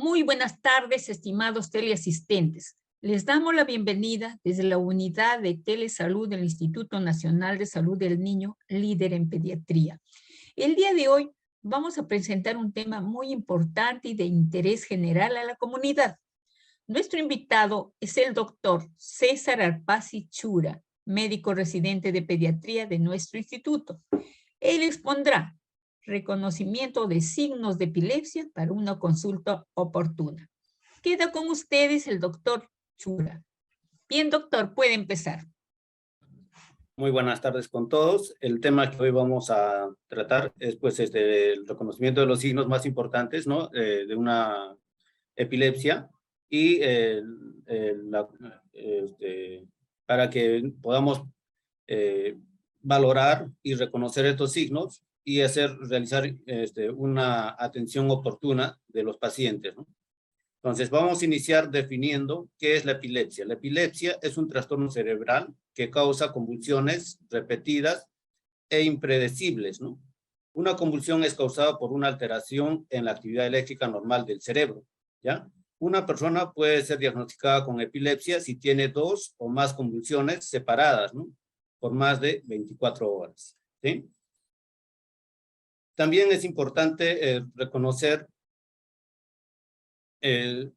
Muy buenas tardes, estimados teleasistentes. Les damos la bienvenida desde la unidad de telesalud del Instituto Nacional de Salud del Niño, líder en pediatría. El día de hoy vamos a presentar un tema muy importante y de interés general a la comunidad. Nuestro invitado es el doctor César Arpasi Chura, médico residente de pediatría de nuestro instituto. Él expondrá reconocimiento de signos de epilepsia para una consulta oportuna. Queda con ustedes el doctor Chura. Bien, doctor, puede empezar. Muy buenas tardes con todos. El tema que hoy vamos a tratar es pues el reconocimiento de los signos más importantes, ¿no? De una epilepsia y para que podamos valorar y reconocer estos signos y realizar una atención oportuna de los pacientes, ¿no? Entonces, vamos a iniciar definiendo qué es la epilepsia. La epilepsia es un trastorno cerebral que causa convulsiones repetidas e impredecibles, ¿no? Una convulsión es causada por una alteración en la actividad eléctrica normal del cerebro, ¿ya? Una persona puede ser diagnosticada con epilepsia si tiene 2 o más convulsiones separadas, ¿no? Por más de 24 horas, ¿sí? También es importante reconocer qué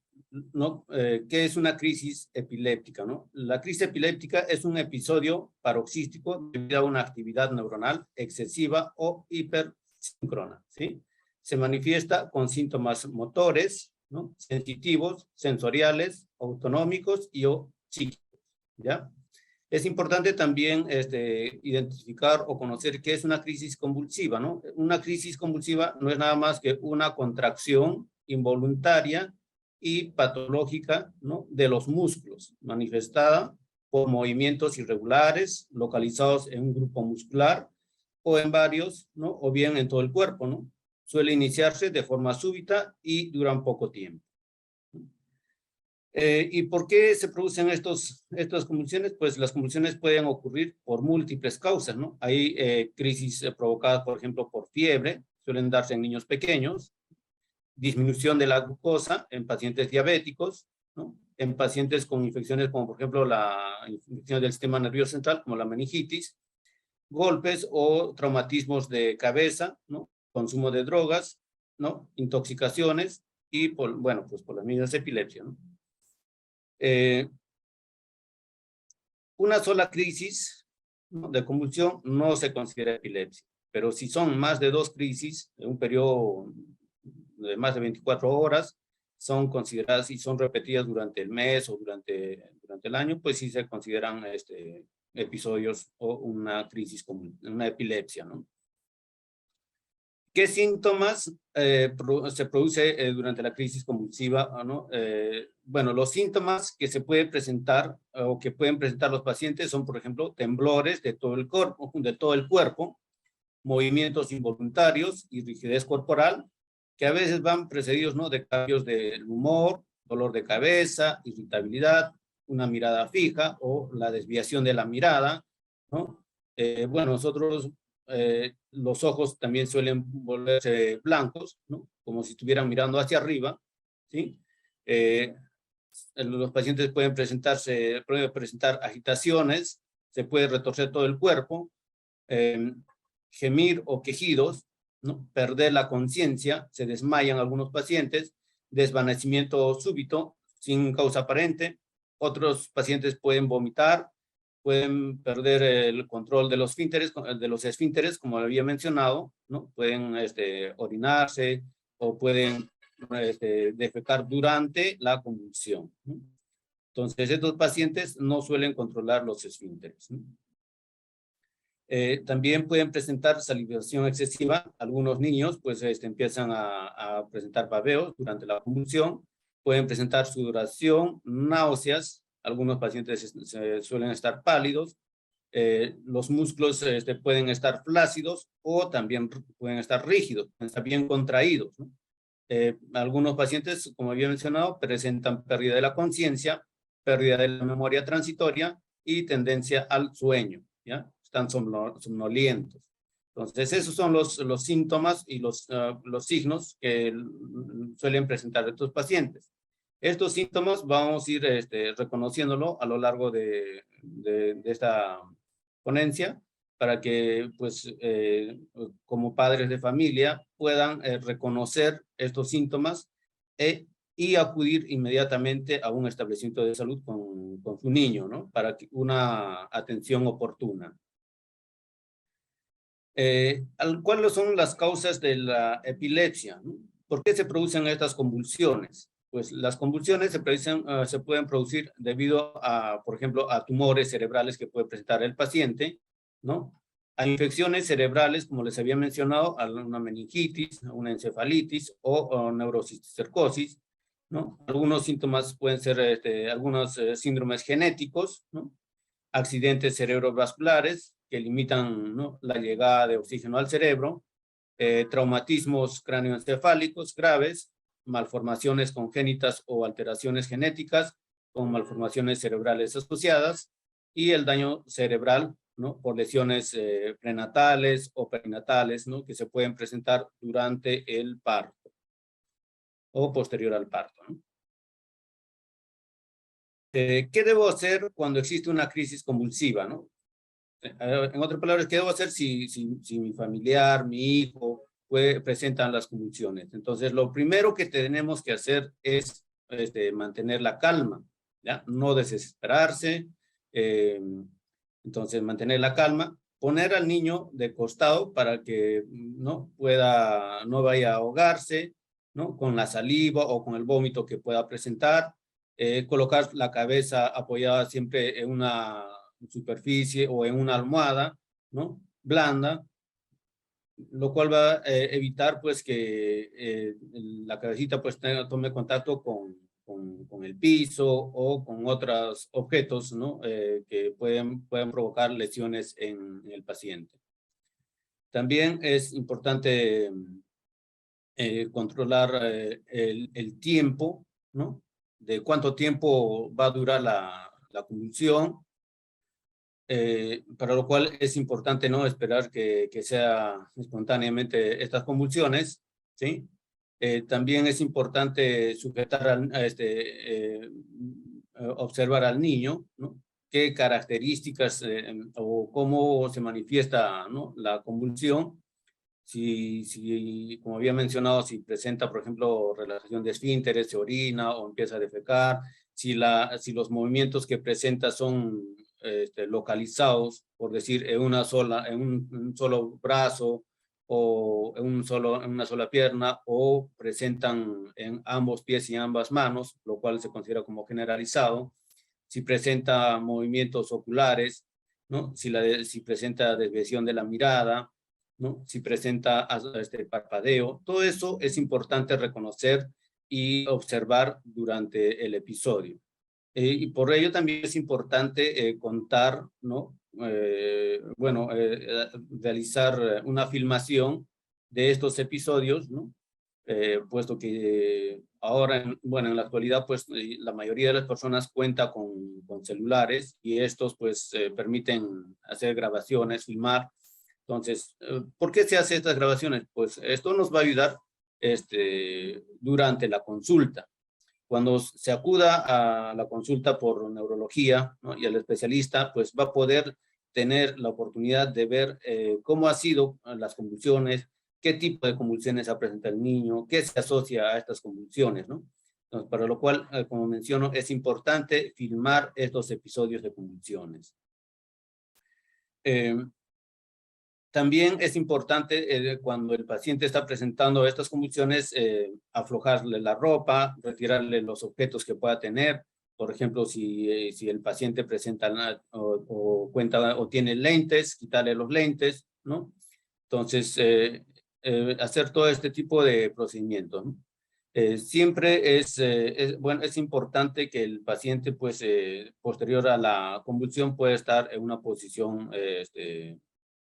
es una crisis epiléptica, ¿no? La crisis epiléptica es un episodio paroxístico debido a una actividad neuronal excesiva o hipersíncrona, ¿sí? Se manifiesta con síntomas motores, ¿no? Sensitivos, sensoriales, autonómicos y o psíquicos, ¿ya? Es importante también identificar o conocer qué es una crisis convulsiva, ¿no? Una crisis convulsiva no es nada más que una contracción involuntaria y patológica, ¿no? De los músculos, manifestada por movimientos irregulares localizados en un grupo muscular o en varios, ¿no? O bien en todo el cuerpo, ¿no? Suele iniciarse de forma súbita y duran poco tiempo. ¿Y por qué se producen estas convulsiones? Pues las convulsiones pueden ocurrir por múltiples causas, ¿no? Hay crisis provocadas, por ejemplo, por fiebre, suelen darse en niños pequeños, disminución de la glucosa en pacientes diabéticos, ¿no? En pacientes con infecciones como, por ejemplo, la infección del sistema nervioso central, como la meningitis, golpes o traumatismos de cabeza, ¿no? Consumo de drogas, ¿no? Intoxicaciones y, pues por las mismas epilepsia, ¿no? Una sola crisis, ¿no? De convulsión no se considera epilepsia, pero si son más de 2 crisis en un periodo de más de 24 horas, son consideradas y son repetidas durante el mes o durante el año, pues sí se consideran episodios o una crisis como una epilepsia, ¿no? ¿Qué síntomas se produce durante la crisis convulsiva, ¿no? Bueno, los síntomas que se pueden presentar o que pueden presentar los pacientes son, por ejemplo, temblores de todo el cuerpo, movimientos involuntarios y rigidez corporal, que a veces van precedidos, ¿no? De cambios del humor, dolor de cabeza, irritabilidad, una mirada fija o la desviación de la mirada, ¿no? Nosotros los ojos también suelen volverse blancos, ¿no? Como si estuvieran mirando hacia arriba, ¿sí? Los pacientes pueden presentar agitaciones, se puede retorcer todo el cuerpo, gemir o quejidos, ¿no? Perder la conciencia, se desmayan algunos pacientes, desvanecimiento súbito sin causa aparente. Otros pacientes pueden vomitar, pueden perder el control de los esfínteres, como había mencionado, ¿no? Pueden orinarse o pueden defecar durante la convulsión, ¿no? Entonces, estos pacientes no suelen controlar los esfínteres, ¿no? También pueden presentar salivación excesiva. Algunos niños pues empiezan a presentar babeos durante la convulsión. Pueden presentar sudoración, náuseas. Algunos pacientes suelen estar pálidos. Los músculos pueden estar flácidos o también pueden estar rígidos, pueden estar bien contraídos, ¿no? Algunos pacientes, como había mencionado, presentan pérdida de la conciencia, pérdida de la memoria transitoria y tendencia al sueño, ¿ya? Están somnolientos. Entonces, esos son los síntomas y los signos que suelen presentar estos pacientes. Estos síntomas vamos a ir reconociéndolo a lo largo de esta ponencia para que, pues, como padres de familia puedan reconocer estos síntomas y acudir inmediatamente a un establecimiento de salud con su niño, ¿no? Para una atención oportuna. ¿Cuáles son las causas de la epilepsia, ¿no? ¿Por qué se producen estas convulsiones? Pues las convulsiones se pueden producir debido a, por ejemplo, a tumores cerebrales que puede presentar el paciente, ¿no? A infecciones cerebrales, como les había mencionado, a una meningitis, a una encefalitis o neurocisticercosis, ¿no? Algunos síntomas pueden ser algunos síndromes genéticos, ¿no? Accidentes cerebrovasculares que limitan, ¿no?, la llegada de oxígeno al cerebro, traumatismos cráneoencefálicos graves, malformaciones congénitas o alteraciones genéticas con malformaciones cerebrales asociadas y el daño cerebral, ¿no?, por lesiones prenatales o perinatales, ¿no?, que se pueden presentar durante el parto o posterior al parto, ¿no? ¿Qué debo hacer cuando existe una crisis convulsiva, ¿no? En otras palabras, ¿qué debo hacer si mi familiar, mi hijo, presentan las convulsiones? Entonces, lo primero que tenemos que hacer es mantener la calma, ¿ya? No desesperarse. Entonces, mantener la calma, poner al niño de costado para que no vaya a ahogarse, ¿no?, con la saliva o con el vómito que pueda presentar. Colocar la cabeza apoyada siempre en una superficie o en una almohada, ¿no?, blanda, lo cual va a evitar, pues, que la cabecita, pues, tome contacto con el piso o con otros objetos, ¿no?, que pueden provocar lesiones en el paciente. También es importante controlar el tiempo, ¿no?, de cuánto tiempo va a durar la convulsión, para lo cual es importante no esperar que sea espontáneamente estas convulsiones, ¿sí? También es importante observar al niño, ¿no?, qué características o cómo se manifiesta, ¿no?, la convulsión. Como había mencionado, si presenta, por ejemplo, relajación de esfínteres, se orina o empieza a defecar, si los movimientos que presenta son localizados, por decir, en un solo brazo o en una sola pierna, o presentan en ambos pies y ambas manos, lo cual se considera como generalizado. Si presenta movimientos oculares, ¿no? Si presenta desviación de la mirada, ¿no? Si presenta parpadeo, todo eso es importante reconocer y observar durante el episodio. Y por ello también es importante contar, ¿no? Realizar una filmación de estos episodios, ¿no? Puesto que ahora, en la actualidad, pues la mayoría de las personas cuenta con celulares y estos pues permiten hacer grabaciones, filmar. Entonces, ¿por qué se hace estas grabaciones? Pues esto nos va a ayudar durante la consulta. Cuando se acuda a la consulta por neurología, ¿no?, y al especialista, pues va a poder tener la oportunidad de ver cómo han sido las convulsiones, qué tipo de convulsiones ha presentado el niño, qué se asocia a estas convulsiones, ¿no? Entonces, para lo cual, como menciono, es importante filmar estos episodios de convulsiones. También es importante cuando el paciente está presentando estas convulsiones, aflojarle la ropa, retirarle los objetos que pueda tener. Por ejemplo, si el paciente presenta o tiene lentes, quitarle los lentes, ¿no? Entonces, hacer todo este tipo de procedimientos, ¿no? Siempre es importante que el paciente, pues, posterior a la convulsión pueda estar en una posición,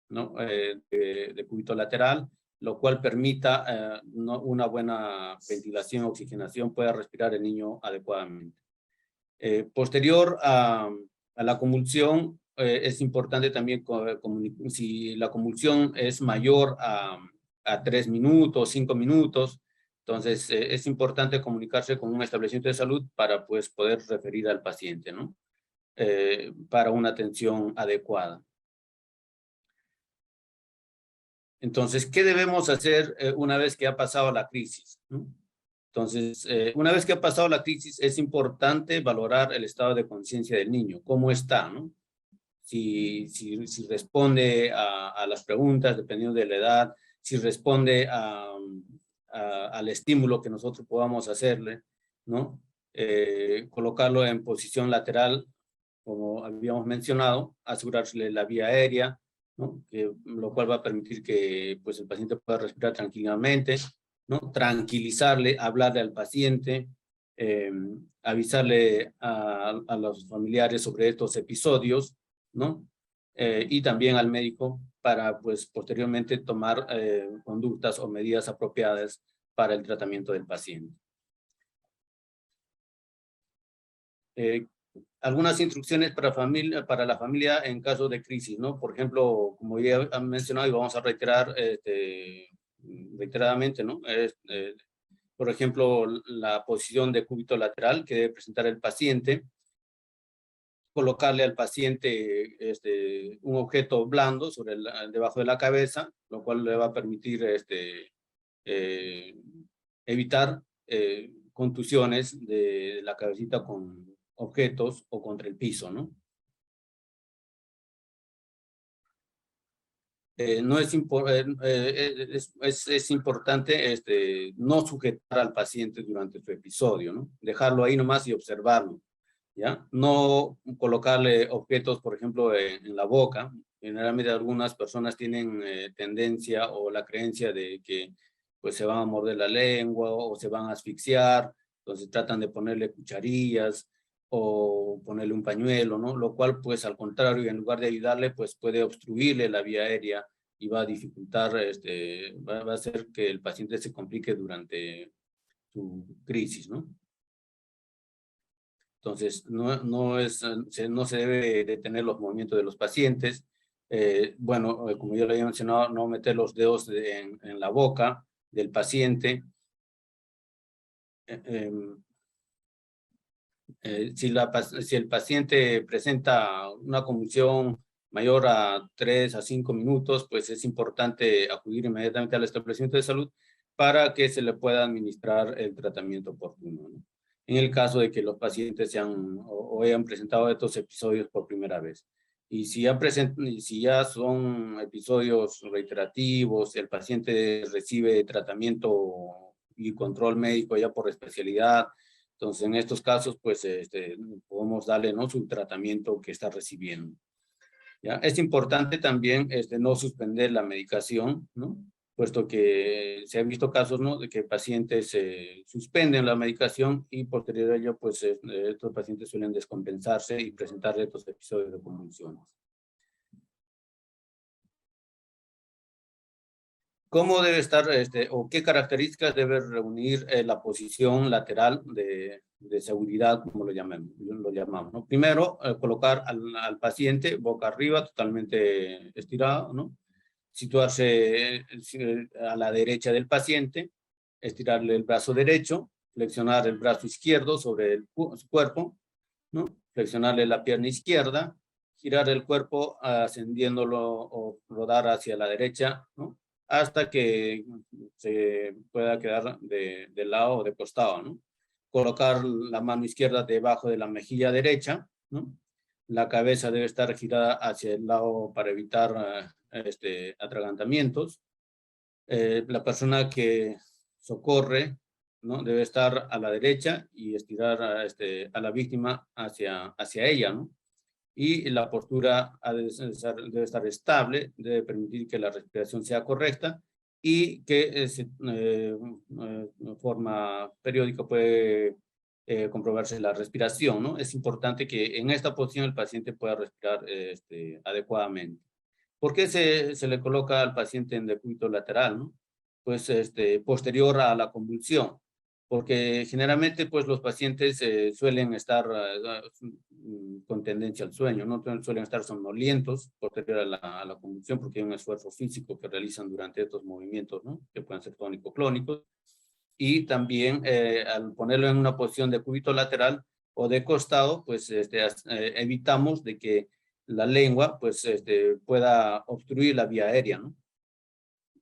¿no?, de cúbito lateral, lo cual permita una buena ventilación, oxigenación, pueda respirar el niño adecuadamente. Posterior a la convulsión, es importante también si la convulsión es mayor a 3 minutos, 5 minutos, entonces es importante comunicarse con un establecimiento de salud para pues poder referir al paciente, ¿no? Para una atención adecuada. Entonces, ¿qué debemos hacer una vez que ha pasado la crisis, ¿no? Entonces, una vez que ha pasado la crisis, es importante valorar el estado de conciencia del niño, cómo está, ¿no? Si responde a las preguntas, dependiendo de la edad, si responde al estímulo que nosotros podamos hacerle, ¿no? Colocarlo en posición lateral, como habíamos mencionado, asegurarle la vía aérea, ¿no? Lo cual va a permitir que pues, el paciente pueda respirar tranquilamente, ¿no? Tranquilizarle, hablarle al paciente, avisarle a los familiares sobre estos episodios, ¿no? Y también al médico para, pues, posteriormente tomar conductas o medidas apropiadas para el tratamiento del paciente. Algunas instrucciones para la familia en caso de crisis, ¿no? Por ejemplo, como ya han mencionado y vamos a reiterar reiteradamente, ¿no? Por ejemplo, la posición de cúbito lateral que debe presentar el paciente, colocarle al paciente un objeto blando debajo de la cabeza, lo cual le va a permitir evitar contusiones de la cabecita con objetos o contra el piso, ¿no? No es, es importante no sujetar al paciente durante su episodio, ¿no? Dejarlo ahí nomás y observarlo, ¿ya? No colocarle objetos, por ejemplo, en la boca. Generalmente algunas personas tienen tendencia o la creencia de que pues se van a morder la lengua o se van a asfixiar, entonces tratan de ponerle cucharillas o ponerle un pañuelo, ¿no? Lo cual, pues, al contrario, en lugar de ayudarle, pues, puede obstruirle la vía aérea y va a dificultar, va a hacer que el paciente se complique durante su crisis, ¿no? Entonces, no se debe detener los movimientos de los pacientes. Bueno, como yo le había mencionado, no meter los dedos en la boca del paciente. Si el paciente presenta una convulsión mayor a 3 a 5 minutos, pues es importante acudir inmediatamente al establecimiento de salud para que se le pueda administrar el tratamiento oportuno, ¿no? En el caso de que los pacientes hayan presentado estos episodios por primera vez. Y si ya son episodios reiterativos, el paciente recibe tratamiento y control médico ya por especialidad, entonces, en estos casos, pues, podemos darle, ¿no?, su tratamiento que está recibiendo, ¿ya? Es importante también no suspender la medicación, ¿no? Puesto que se han visto casos, ¿no?, de que pacientes suspenden la medicación y posterior a ello, pues, estos pacientes suelen descompensarse y presentar estos episodios de convulsiones. ¿Cómo debe estar, o qué características debe reunir la posición lateral de seguridad, como lo llamamos, ¿no? Primero, colocar al paciente boca arriba, totalmente estirado, ¿no? Situarse a la derecha del paciente, estirarle el brazo derecho, flexionar el brazo izquierdo sobre su cuerpo, ¿no? Flexionarle la pierna izquierda, girar el cuerpo ascendiéndolo o rodar hacia la derecha, ¿no?, hasta que se pueda quedar de lado o de costado, ¿no? Colocar la mano izquierda debajo de la mejilla derecha, ¿no? La cabeza debe estar girada hacia el lado para evitar atragantamientos. La persona que socorre, ¿no?, debe estar a la derecha y estirar a la víctima hacia ella, ¿no? Y la postura debe estar estable, debe permitir que la respiración sea correcta y que de forma periódica puede comprobarse la respiración, ¿no? Es importante que en esta posición el paciente pueda respirar adecuadamente. ¿Por qué se le coloca al paciente en decúbito lateral, no? Pues posterior a la convulsión, porque generalmente pues los pacientes suelen estar con tendencia al sueño, ¿no? Suelen estar somnolientos posterior a la convulsión porque hay un esfuerzo físico que realizan durante estos movimientos, ¿no? Que pueden ser tónico-clónicos. Y también al ponerlo en una posición de cúbito lateral o de costado, pues evitamos de que la lengua pues pueda obstruir la vía aérea, ¿no?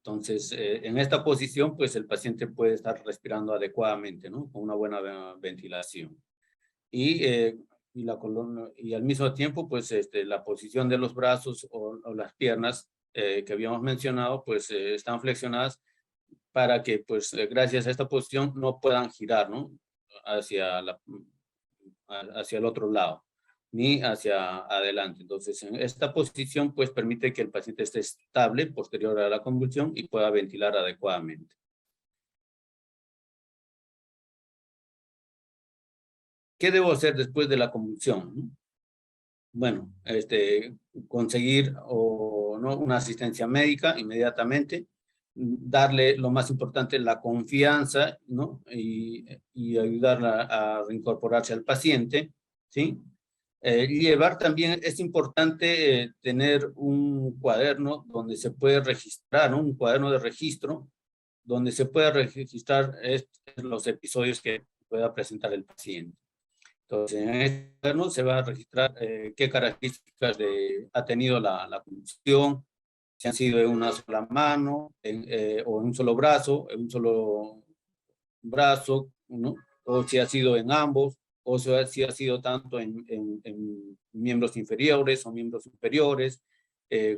Entonces, en esta posición, pues el paciente puede estar respirando adecuadamente, ¿no? Con una buena ventilación. Y al mismo tiempo, pues la posición de los brazos o las piernas que habíamos mencionado, pues están flexionadas para que, pues gracias a esta posición, no puedan girar, ¿no? Hacia el otro lado, ni hacia adelante. Entonces, en esta posición, pues permite que el paciente esté estable posterior a la convulsión y pueda ventilar adecuadamente. ¿Qué debo hacer después de la convulsión? Bueno, conseguir ¿no? una asistencia médica inmediatamente, darle lo más importante, la confianza, ¿no? Y ayudarla a reincorporarse al paciente, ¿sí? Llevar también, es importante tener un cuaderno donde se puede registrar, ¿no? Un cuaderno de registro donde se pueda registrar los episodios que pueda presentar el paciente. Entonces, en este cuaderno se va a registrar qué características ha tenido la convulsión, si han sido en una sola mano o en un solo brazo, ¿no? O si ha sido en ambos, o si ha sido tanto en miembros inferiores o miembros superiores,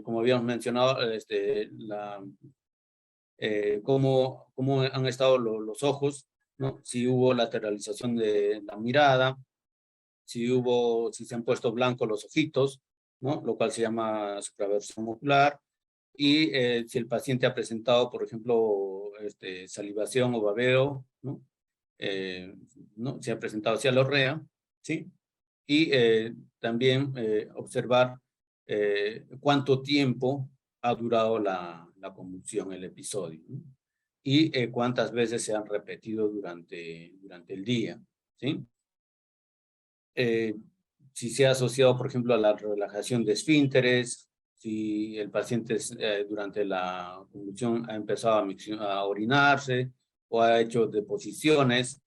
como habíamos mencionado, cómo han estado los ojos, ¿no? Si hubo lateralización de la mirada, si se han puesto blancos los ojitos, ¿no? Lo cual se llama supraversión ocular, y si el paciente ha presentado, por ejemplo, salivación o babeo, ¿no? ¿No? Si ha presentado cialorrea, ¿sí? Y también observar cuánto tiempo ha durado la convulsión, el episodio, ¿no? Y cuántas veces se han repetido durante el día, ¿sí? Si se ha asociado, por ejemplo, a la relajación de esfínteres, si el paciente durante la convulsión ha empezado a orinarse o ha hecho deposiciones.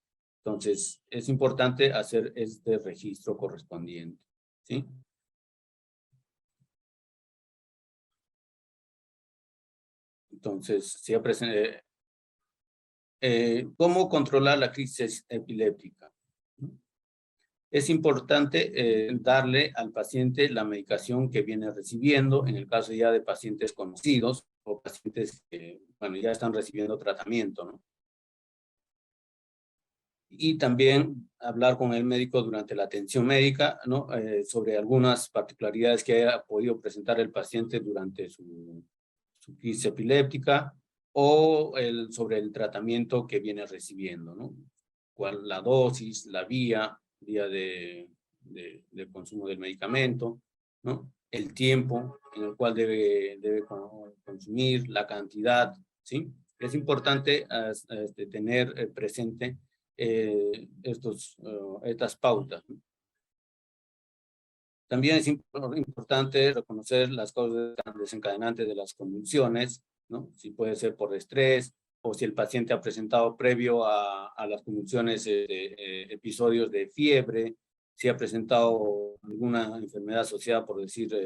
Entonces, es importante hacer este registro correspondiente, ¿sí? Entonces, ¿cómo controlar la crisis epiléptica? Es importante darle al paciente la medicación que viene recibiendo, en el caso ya de pacientes conocidos o pacientes que, bueno, ya están recibiendo tratamiento, ¿no? Y también hablar con el médico durante la atención médica, ¿no? Sobre algunas particularidades que haya podido presentar el paciente durante su crisis epiléptica o sobre el tratamiento que viene recibiendo, ¿no? Cuál la dosis, la vía de consumo del medicamento, ¿no? El tiempo en el cual debe consumir, la cantidad, ¿sí? Es importante tener presente estas pautas, ¿no? También es importante reconocer las causas desencadenantes de las convulsiones, ¿no? Si puede ser por estrés o si el paciente ha presentado previo a las convulsiones episodios de fiebre, si ha presentado alguna enfermedad asociada, por decir,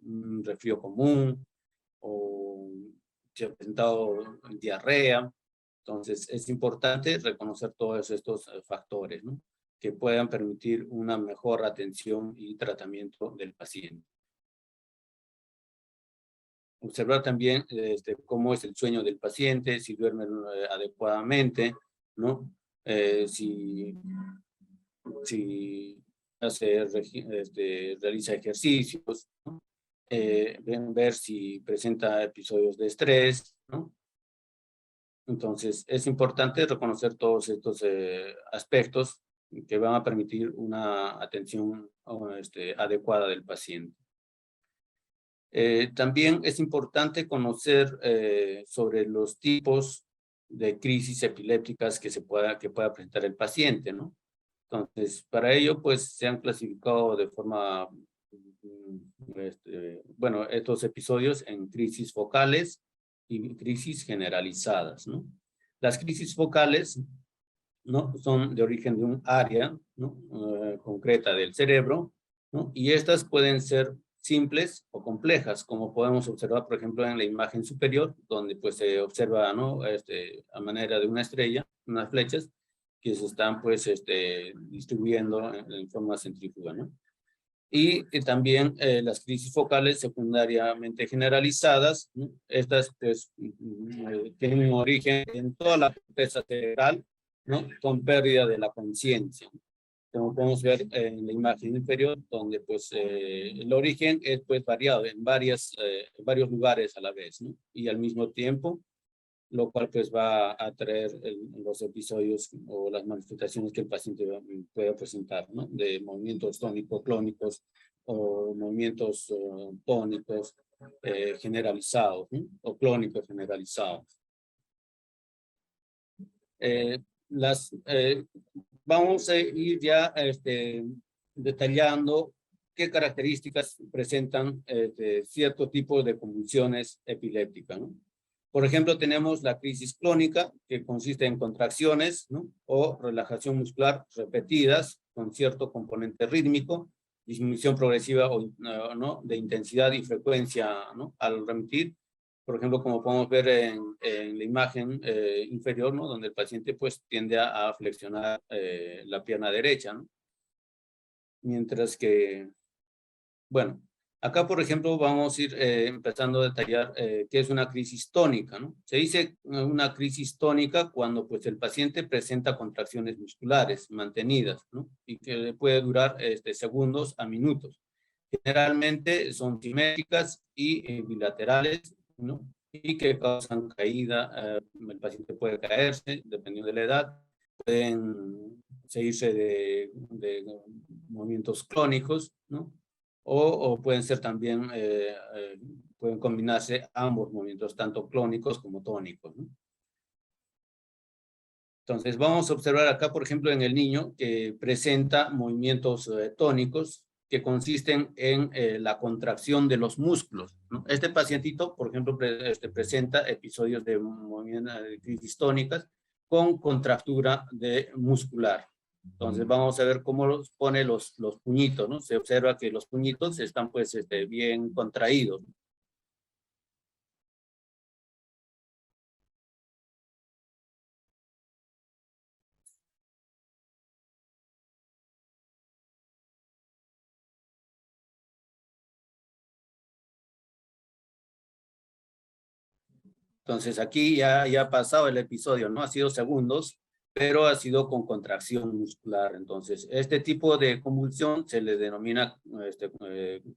un resfrío común o si ha presentado diarrea. Entonces, es importante reconocer todos estos factores, ¿no? Que puedan permitir una mejor atención y tratamiento del paciente. Observar también cómo es el sueño del paciente, si duerme adecuadamente, ¿no? Si realiza ejercicios, ¿no? Ver si presenta episodios de estrés, ¿no? Entonces, es importante reconocer todos estos aspectos que van a permitir una atención adecuada del paciente. También es importante conocer sobre los tipos de crisis epilépticas que pueda presentar el paciente, ¿no? Entonces, para ello, pues, se han clasificado de forma, bueno, estos episodios en crisis focales y crisis generalizadas, ¿no? Las crisis focales, ¿no? Son de origen de un área, ¿no? Concreta del cerebro, ¿no? Y estas pueden ser simples o complejas, como podemos observar, por ejemplo, en la imagen superior, donde pues se observa, ¿no? A manera de una estrella, unas flechas, que se están pues distribuyendo en forma centrífuga, ¿no? Y también las crisis focales secundariamente generalizadas, ¿no? Estas pues tienen un origen en toda la corteza cerebral, ¿no? Con pérdida de la conciencia. Como podemos ver en la imagen inferior, donde pues el origen es pues variado en varios lugares a la vez, ¿no? Y al mismo tiempo, lo cual pues va a traer los episodios o las manifestaciones que el paciente pueda presentar, ¿no? De movimientos tónico-clónicos o movimientos tónicos generalizados, ¿no? O clónicos generalizados. Vamos a ir ya detallando qué características presentan cierto tipo de convulsiones epilépticas, ¿no? Por ejemplo, tenemos la crisis clónica, que consiste en contracciones, ¿no? O relajación muscular repetidas con cierto componente rítmico, disminución progresiva o, ¿no? De intensidad y frecuencia, ¿no? Al remitir. Por ejemplo, como podemos ver en la imagen inferior, ¿no? Donde el paciente pues tiende a flexionar la pierna derecha, ¿no? Mientras que, bueno, acá, por ejemplo, vamos a ir empezando a detallar qué es una crisis tónica, ¿no? Se dice una crisis tónica cuando pues el paciente presenta contracciones musculares mantenidas, ¿no? Y que puede durar segundos a minutos. Generalmente son simétricas y bilaterales, ¿no? Y que causan caída. El paciente puede caerse, dependiendo de la edad. Pueden seguirse de movimientos clónicos, ¿no? O pueden ser también, pueden combinarse ambos movimientos, tanto clónicos como tónicos, ¿no? Entonces, vamos a observar acá, por ejemplo, en el niño que presenta movimientos tónicos que consisten en la contracción de los músculos, ¿no? Este pacientito, por ejemplo, presenta episodios de crisis tónicas con contractura muscular. Entonces, vamos a ver cómo los pone los puñitos, ¿no? Se observa que los puñitos están, pues, bien contraídos. Entonces aquí ya ha pasado el episodio, ¿no? Ha sido segundos, pero ha sido con contracción muscular. Entonces, este tipo de convulsión se le denomina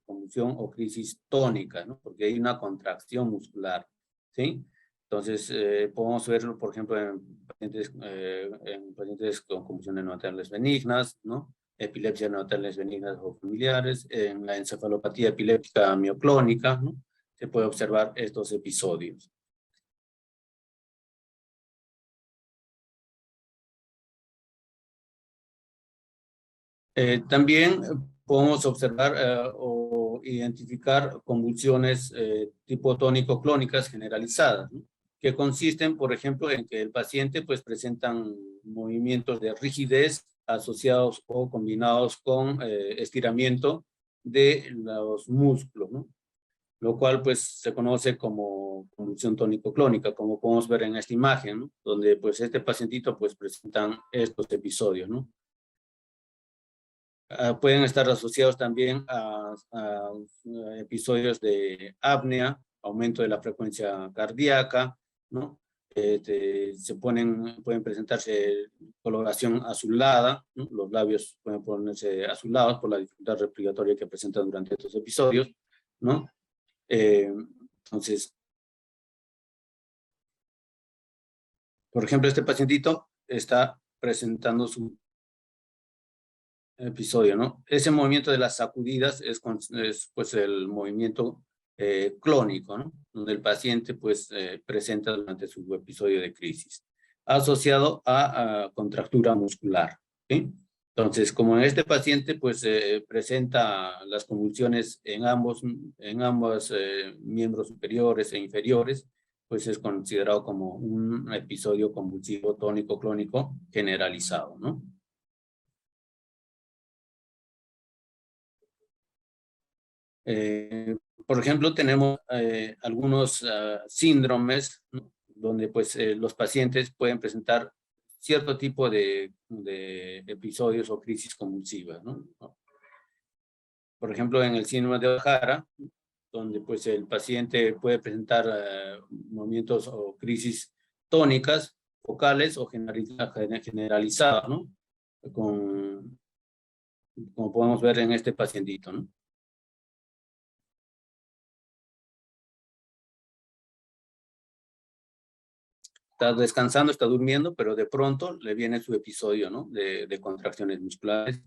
convulsión o crisis tónica, ¿no? Porque hay una contracción muscular, ¿sí? Entonces, podemos verlo, por ejemplo, en pacientes con convulsiones neonatales benignas, ¿no? Epilepsia neonatales benignas o familiares, en la encefalopatía epiléptica mioclónica, ¿no? Se puede observar estos episodios. También podemos observar o identificar convulsiones tipo tónico-clónicas generalizadas, ¿no? Que consisten, por ejemplo, en que el paciente pues presentan movimientos de rigidez asociados o combinados con estiramiento de los músculos, ¿no? Lo cual pues se conoce como convulsión tónico-clónica, como podemos ver en esta imagen, ¿no? Donde pues este pacientito pues presentan estos episodios, ¿no? Pueden estar asociados también a episodios de apnea, aumento de la frecuencia cardíaca, ¿no? Pueden presentarse coloración azulada, ¿no? Los labios pueden ponerse azulados por la dificultad respiratoria que presentan durante estos episodios, ¿no? Entonces, por ejemplo, este pacientito está presentando su episodio, ¿no? Ese movimiento de las sacudidas es pues el movimiento clónico, ¿no? Donde el paciente pues presenta durante su episodio de crisis, asociado a contractura muscular, ¿sí? Entonces, como en este paciente pues presenta las convulsiones en ambos miembros superiores e inferiores, pues es considerado como un episodio convulsivo tónico clónico generalizado, ¿no? Por ejemplo, tenemos algunos síndromes, ¿no? Donde pues los pacientes pueden presentar cierto tipo de episodios o crisis convulsivas, ¿no? Por ejemplo, en el síndrome de Ohtara, donde pues el paciente puede presentar movimientos o crisis tónicas, focales o generalizadas, ¿no? Como podemos ver en este pacientito, ¿no? Está descansando, está durmiendo, pero de pronto le viene su episodio, ¿no? De contracciones musculares,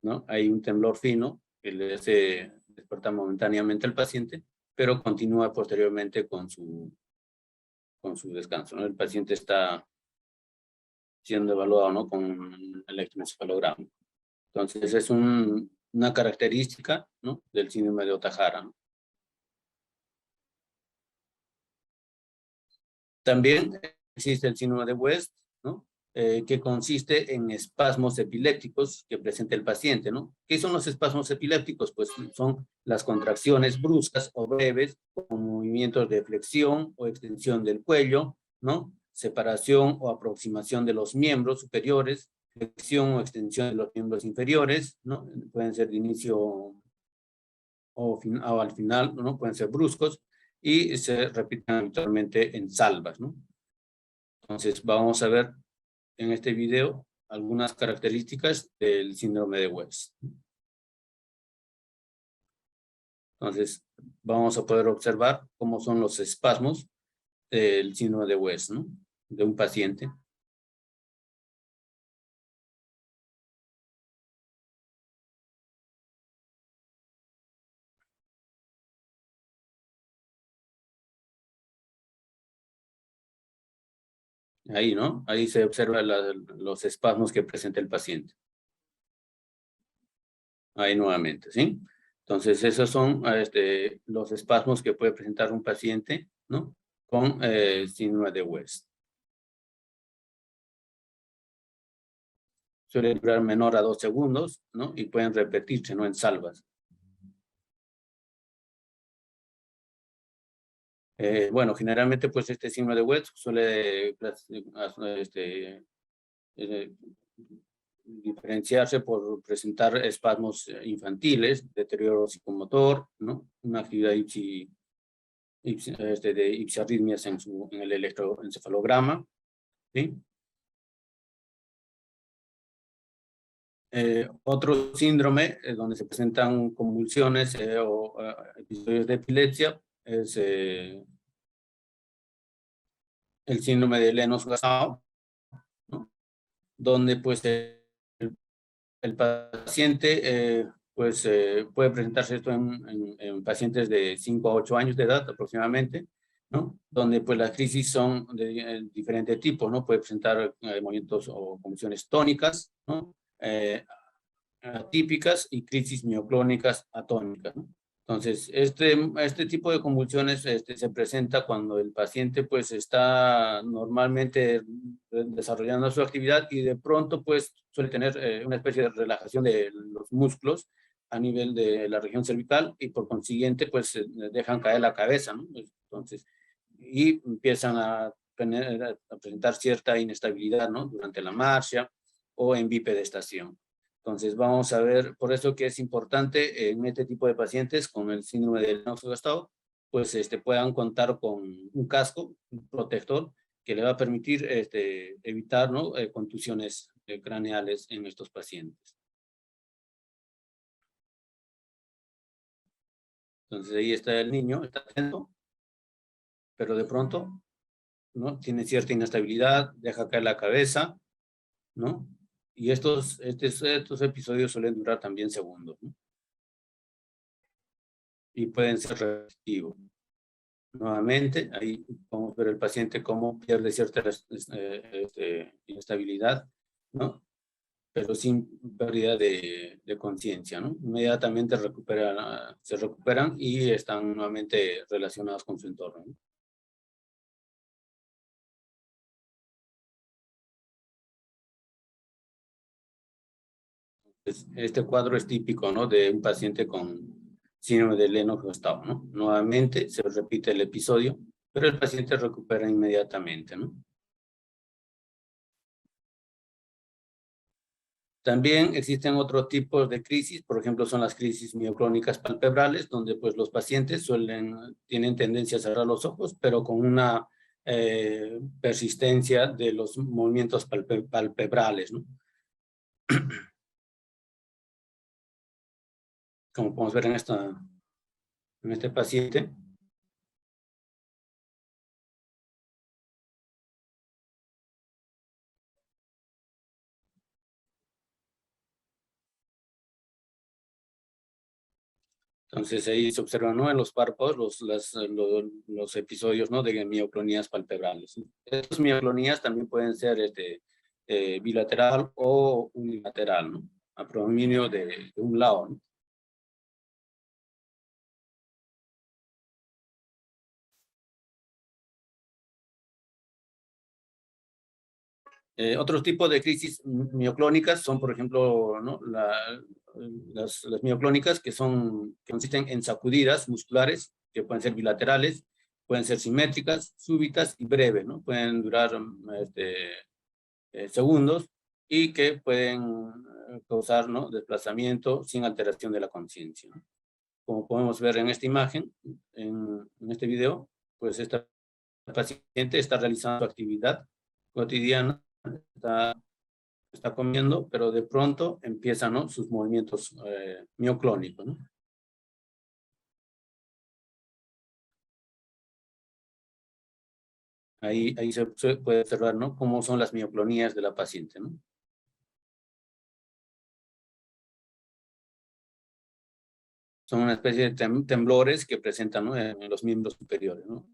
¿no? Hay un temblor fino que le hace despertar momentáneamente al paciente, pero continúa posteriormente con su descanso, ¿no? El paciente está siendo evaluado, ¿no? Con un electroencefalograma. Entonces, es una característica, ¿no? Del síndrome de Ohtara, ¿no? También existe el síndrome de West, ¿no? Que consiste en espasmos epilépticos que presenta el paciente, ¿no? ¿Qué son los espasmos epilépticos? Pues son las contracciones bruscas o breves con movimientos de flexión o extensión del cuello, ¿no? Separación o aproximación de los miembros superiores, flexión o extensión de los miembros inferiores, ¿no? Pueden ser de inicio o al final, ¿no? Pueden ser bruscos y se repiten habitualmente en salvas, ¿no? Entonces, vamos a ver en este video algunas características del síndrome de West. Entonces, vamos a poder observar cómo son los espasmos del síndrome de West, ¿no? De un paciente. Ahí, ¿no? Ahí se observan los espasmos que presenta el paciente. Ahí nuevamente, ¿sí? Entonces, esos son los espasmos que puede presentar un paciente, ¿no? Con síndrome de West. Suele durar menor a 2 segundos, ¿no? Y pueden repetirse, ¿no? En salvas. Bueno, generalmente, pues, este síndrome de West suele eh, diferenciarse por presentar espasmos infantiles, deterioro psicomotor, ¿no? Una actividad de ipsiarritmias en el electroencefalograma, ¿sí? Otro síndrome donde se presentan convulsiones o episodios de epilepsia es el síndrome de Lennox-Gastaut, ¿no? Donde pues el paciente pues puede presentarse esto en pacientes de 5 a 8 años de edad aproximadamente, ¿no? Donde pues las crisis son de diferente tipo, ¿no? Puede presentar movimientos o convulsiones tónicas, ¿no? Atípicas y crisis mioclónicas atónicas, ¿no? Entonces, este tipo de convulsiones se presenta cuando el paciente pues está normalmente desarrollando su actividad y de pronto pues suele tener una especie de relajación de los músculos a nivel de la región cervical y por consiguiente pues dejan caer la cabeza, ¿no? Entonces, y empiezan a presentar cierta inestabilidad, ¿no? Durante la marcha o en bipedestación. Entonces vamos a ver, por eso que es importante en este tipo de pacientes con el síndrome del Lennox-Gastaut, pues puedan contar con un casco, un protector, que le va a permitir evitar, ¿no? Contusiones craneales en estos pacientes. Entonces ahí está el niño, está atento, pero de pronto, ¿no? Tiene cierta inestabilidad, deja caer la cabeza, ¿no? Y estos episodios suelen durar también segundos, ¿no? y pueden ser repetitivos. Nuevamente, ahí podemos ver el paciente cómo pierde cierta inestabilidad, ¿no? Pero sin pérdida de conciencia, ¿no? Inmediatamente se recuperan y están nuevamente relacionados con su entorno, ¿no? Este cuadro es típico, ¿no? De un paciente con síndrome de Lennox-Gastaut, ¿no? Nuevamente se repite el episodio, pero el paciente recupera inmediatamente, ¿no? También existen otros tipos de crisis, por ejemplo, son las crisis mioclónicas palpebrales, donde pues los pacientes tienen tendencia a cerrar los ojos, pero con una persistencia de los movimientos palpebrales, ¿no? Como podemos ver en este paciente. Entonces ahí se observan, ¿no? En los párpados los episodios, ¿no? De mioclonías palpebrales, ¿no? Estas mioclonías también pueden ser bilateral o unilateral, ¿no? A predominio de un lado, ¿no? Otros tipos de crisis mioclónicas son, por ejemplo, ¿no? Las mioclónicas que consisten en sacudidas musculares, que pueden ser bilaterales, pueden ser simétricas, súbitas y breves, ¿no? Pueden durar segundos y que pueden causar, ¿no? Desplazamiento sin alteración de la conciencia, ¿no? Como podemos ver en esta imagen, en este video, pues esta paciente está realizando actividad cotidiana, está comiendo, pero de pronto empiezan, ¿no? Sus movimientos mioclónicos, ¿no? Ahí se puede observar, ¿no? Cómo son las mioclonías de la paciente, ¿no? Son una especie de temblores que presentan, ¿no? En los miembros superiores, ¿no?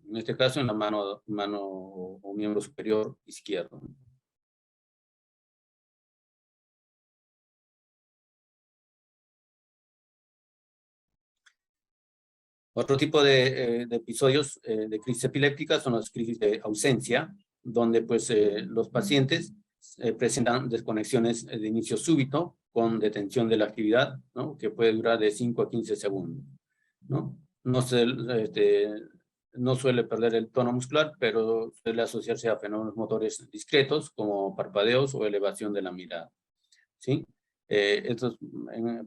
En este caso en la mano o miembro superior izquierdo, ¿no? Otro tipo de episodios de crisis epiléptica son las crisis de ausencia, donde pues los pacientes presentan desconexiones de inicio súbito con detención de la actividad, ¿no? Que puede durar de 5 a 15 segundos, ¿no? No suele perder el tono muscular, pero suele asociarse a fenómenos motores discretos como parpadeos o elevación de la mirada, ¿sí?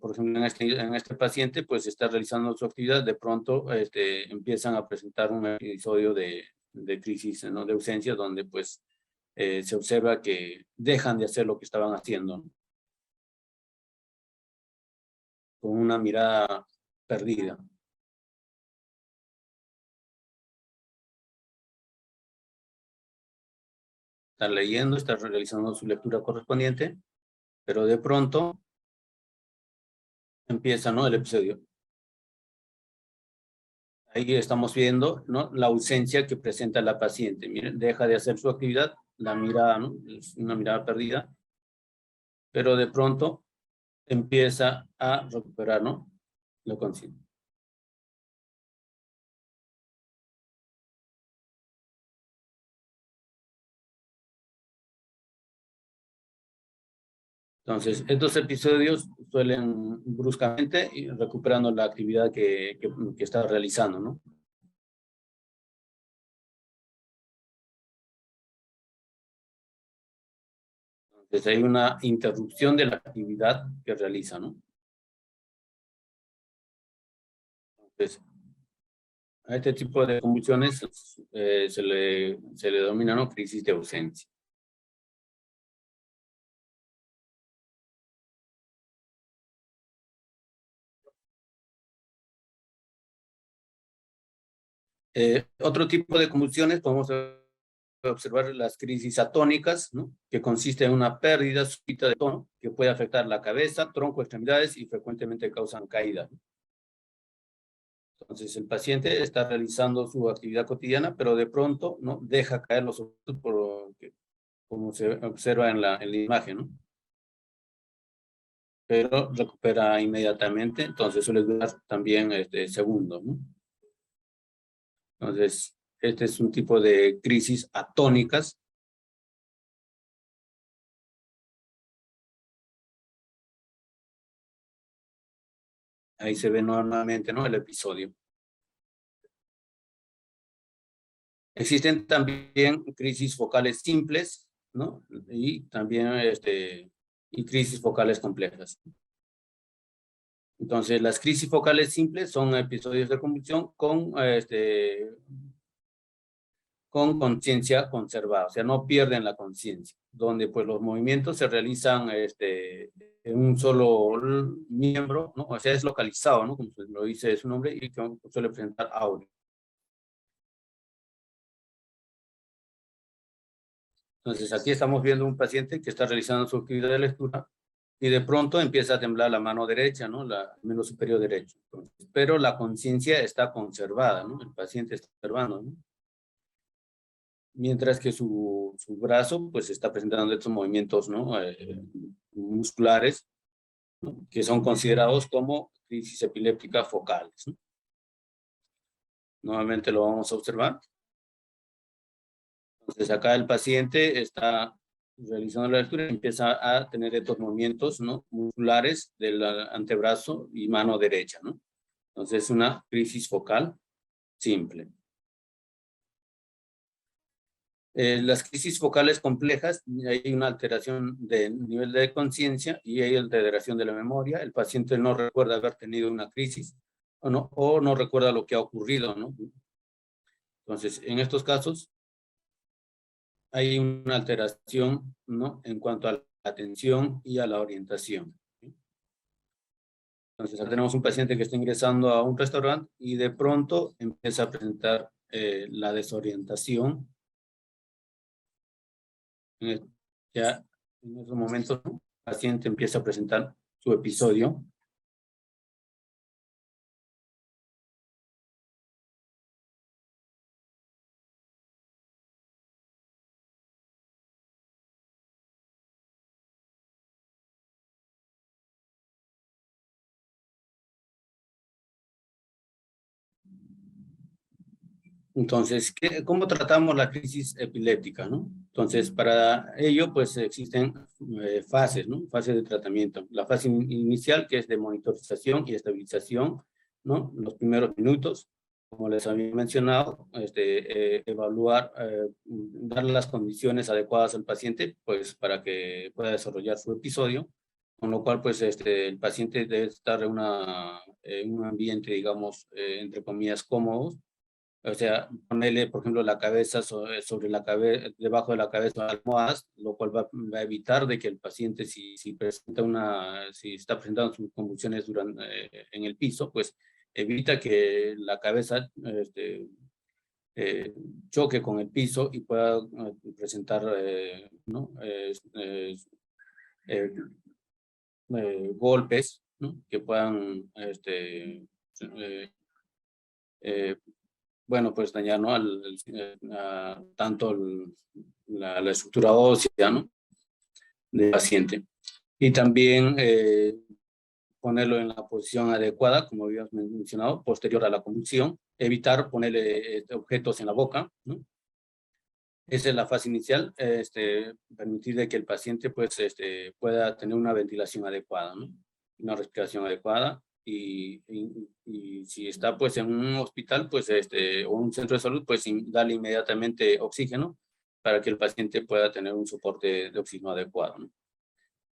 Por ejemplo, en este paciente, pues está realizando su actividad, de pronto empiezan a presentar un episodio de crisis, ¿no? De ausencia, donde pues se observa que dejan de hacer lo que estaban haciendo, ¿no? Con una mirada perdida. Está leyendo, está realizando su lectura correspondiente, pero de pronto empieza, ¿no? El episodio. Ahí estamos viendo, ¿no? La ausencia que presenta la paciente. Miren, deja de hacer su actividad, la mirada, ¿no? Es una mirada perdida, pero de pronto empieza a recuperar, ¿no? Lo consciente. Entonces, estos episodios suelen bruscamente ir recuperando la actividad que está realizando, ¿no? Entonces, hay una interrupción de la actividad que realiza, ¿no? Entonces, a este tipo de convulsiones se le denomina, ¿no? Crisis de ausencia. Otro tipo de convulsiones podemos observar las crisis atónicas, ¿no? Que consiste en una pérdida súbita de tono que puede afectar la cabeza, tronco, extremidades y frecuentemente causan caída. Entonces, el paciente está realizando su actividad cotidiana, pero de pronto, ¿no?, deja caer los objetos como se observa en la imagen, ¿no? Pero recupera inmediatamente, entonces suele durar también segundos, ¿no? Entonces, este es un tipo de crisis atónicas. Ahí se ve nuevamente, ¿no?, el episodio. Existen también crisis focales simples, ¿no? Y también y crisis focales complejas. Entonces, las crisis focales simples son episodios de convulsión con conciencia conservada, o sea, no pierden la conciencia, donde pues los movimientos se realizan en un solo miembro, ¿no? O sea, es localizado, ¿no?, como lo dice su nombre, y que suele presentar audio. Entonces, aquí estamos viendo un paciente que está realizando su actividad de lectura y de pronto empieza a temblar la mano derecha, ¿no?, la miembro superior derecho. Entonces, pero la conciencia está conservada, ¿no? El paciente está observando, ¿no? Mientras que su brazo, pues, está presentando estos movimientos, ¿no?, musculares, ¿no?, que son considerados como crisis epilépticas focales, ¿no? Nuevamente lo vamos a observar. Entonces, acá el paciente está realizando la lectura y empieza a tener estos movimientos, ¿no?, musculares del antebrazo y mano derecha, ¿no? Entonces, es una crisis focal simple. Las crisis focales complejas, hay una alteración del nivel de conciencia y hay alteración de la memoria. El paciente no recuerda haber tenido una crisis o no recuerda lo que ha ocurrido, ¿no? Entonces, en estos casos, hay una alteración, ¿no?, en cuanto a la atención y a la orientación. Entonces, acá tenemos un paciente que está ingresando a un restaurante y de pronto empieza a presentar la desorientación. Ya en esos momentos, ¿no?, el paciente empieza a presentar su episodio. Entonces, ¿cómo tratamos la crisis epiléptica, no? Entonces, para ello, pues existen fases, ¿no? Fases de tratamiento. La fase inicial, que es de monitorización y estabilización, ¿no? Los primeros minutos, como les había mencionado, evaluar, dar las condiciones adecuadas al paciente, pues para que pueda desarrollar su episodio, con lo cual, pues el paciente debe estar en un ambiente, digamos, entre comillas, cómodo. O sea, ponerle, por ejemplo, la cabeza sobre la cabeza, debajo de la cabeza almohadas, lo cual va a evitar de que el paciente, si está presentando sus convulsiones en el piso, pues evita que la cabeza choque con el piso y pueda presentar ¿no?, eh, golpes, ¿no?, que puedan bueno, pues dañar, ¿no?, tanto la estructura ósea, ¿no?, del paciente. Y también ponerlo en la posición adecuada, como habíamos mencionado, posterior a la convulsión. Evitar ponerle objetos en la boca, ¿no? Esa es la fase inicial, permitir de que el paciente pues, pueda tener una ventilación adecuada, ¿no?, una respiración adecuada. Y si está pues en un hospital, pues o un centro de salud, pues darle inmediatamente oxígeno para que el paciente pueda tener un soporte de oxígeno adecuado, ¿no?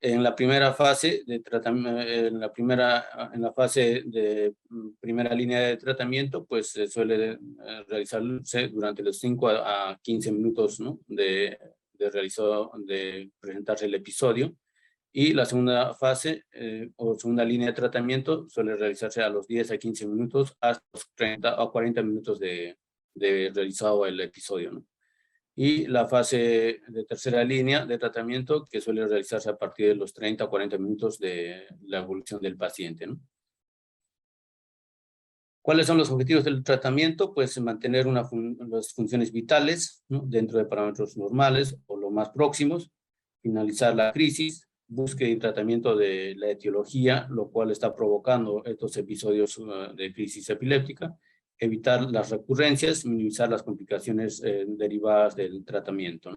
En la primera fase de tratamiento, en la fase de primera línea de tratamiento, pues se suele realizarse durante los 5 a 15 minutos, ¿no?, de presentarse el episodio. Y la segunda fase o segunda línea de tratamiento suele realizarse a los 10 a 15 minutos hasta los 30 o 40 minutos de realizado el episodio, ¿no? Y la fase de tercera línea de tratamiento, que suele realizarse a partir de los 30 o 40 minutos de la evolución del paciente, ¿no? ¿Cuáles son los objetivos del tratamiento? Pues mantener las funciones vitales, ¿no?, dentro de parámetros normales o lo más próximos, finalizar la crisis, búsqueda y tratamiento de la etiología, lo cual está provocando estos episodios de crisis epiléptica, evitar las recurrencias, minimizar las complicaciones derivadas del tratamiento, ¿no?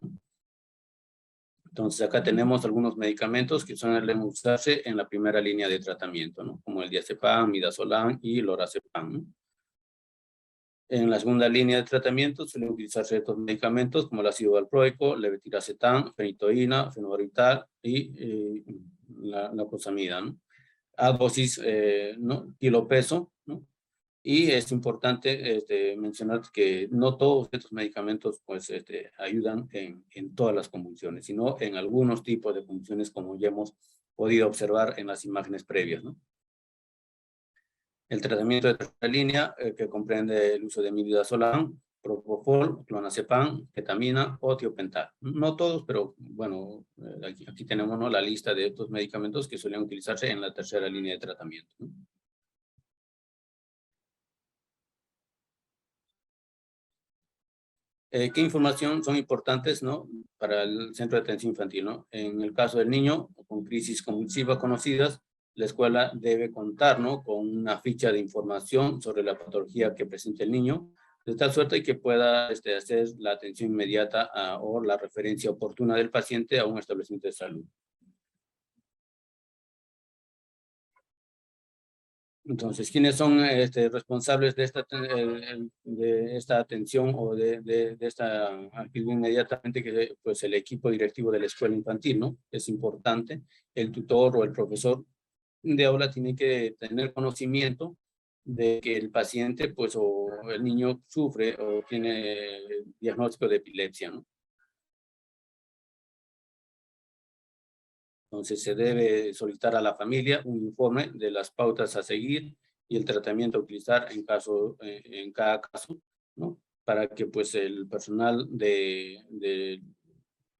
Entonces acá tenemos algunos medicamentos que suelen usarse en la primera línea de tratamiento, ¿no?, como el diazepam, midazolam y lorazepam, ¿no? En la segunda línea de tratamiento suelen utilizarse estos medicamentos como el ácido valproico, levetiracetam, fenitoína, fenobarbital y la cosamida, ¿no?, a dosis, ¿no?, kilopeso, ¿no? Y es importante mencionar que no todos estos medicamentos pues, ayudan en todas las convulsiones, sino en algunos tipos de convulsiones, como ya hemos podido observar en las imágenes previas, ¿no? El tratamiento de tercera línea, que comprende el uso de midazolam, propofol, clonazepam, ketamina o tiopental. No todos, pero bueno, aquí tenemos, ¿no?, la lista de estos medicamentos que suelen utilizarse en la tercera línea de tratamiento, ¿no? ¿Qué información son importantes, ¿no?, para el centro de atención infantil, ¿no? En el caso del niño con crisis convulsivas conocidas, la escuela debe contar, ¿no?, con una ficha de información sobre la patología que presenta el niño, de tal suerte que pueda hacer la atención inmediata o la referencia oportuna del paciente a un establecimiento de salud. Entonces, ¿quiénes son responsables de esta atención o de esta actividad inmediatamente? Que pues el equipo directivo de la escuela infantil, ¿no? Es importante. El tutor o el profesor de aula tiene que tener conocimiento de que el paciente, pues, o el niño sufre o tiene diagnóstico de epilepsia, ¿no? Entonces se debe solicitar a la familia un informe de las pautas a seguir y el tratamiento a utilizar en cada caso, ¿no? Para que pues el personal del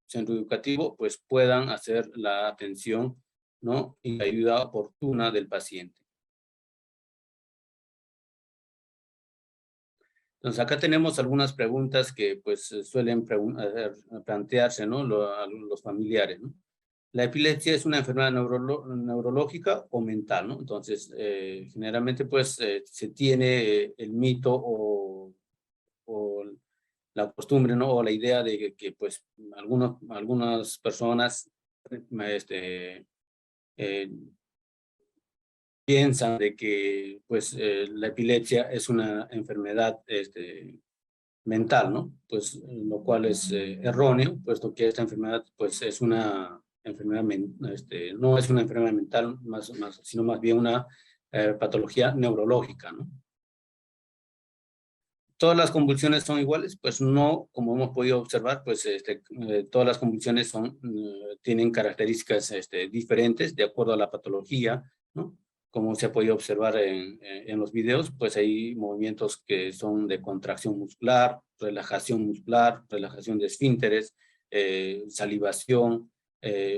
centro educativo pues puedan hacer la atención, ¿no?, y la ayuda oportuna del paciente. Entonces acá tenemos algunas preguntas que pues suelen plantearse, ¿no?, a los familiares, ¿no? La epilepsia es una enfermedad neurológica o mental, ¿no? Entonces, generalmente, pues, se tiene el mito o la costumbre, ¿no?, o la idea de que pues, algunas personas eh, piensan de que, pues, la epilepsia es una enfermedad mental, ¿no? Pues, lo cual es erróneo, puesto que esta enfermedad, pues, es una enfermedad, no es una enfermedad mental, sino más bien una patología neurológica, ¿no? ¿Todas las convulsiones son iguales? Pues no, como hemos podido observar, pues todas las convulsiones tienen características diferentes de acuerdo a la patología, ¿no? Como se ha podido observar en los videos, pues hay movimientos que son de contracción muscular, relajación de esfínteres, salivación,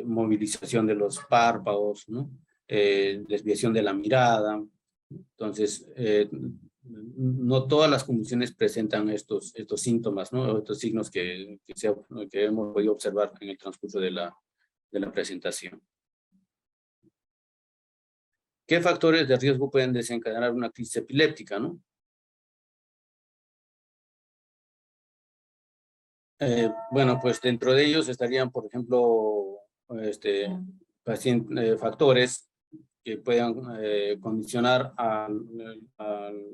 movilización de los párpados, ¿no? Desviación de la mirada. Entonces, no todas las convulsiones presentan estos síntomas, ¿no?, estos signos que hemos podido observar en el transcurso de la presentación. ¿Qué factores de riesgo pueden desencadenar una crisis epiléptica, no? Bueno, pues dentro de ellos estarían, por ejemplo, factores que puedan condicionar a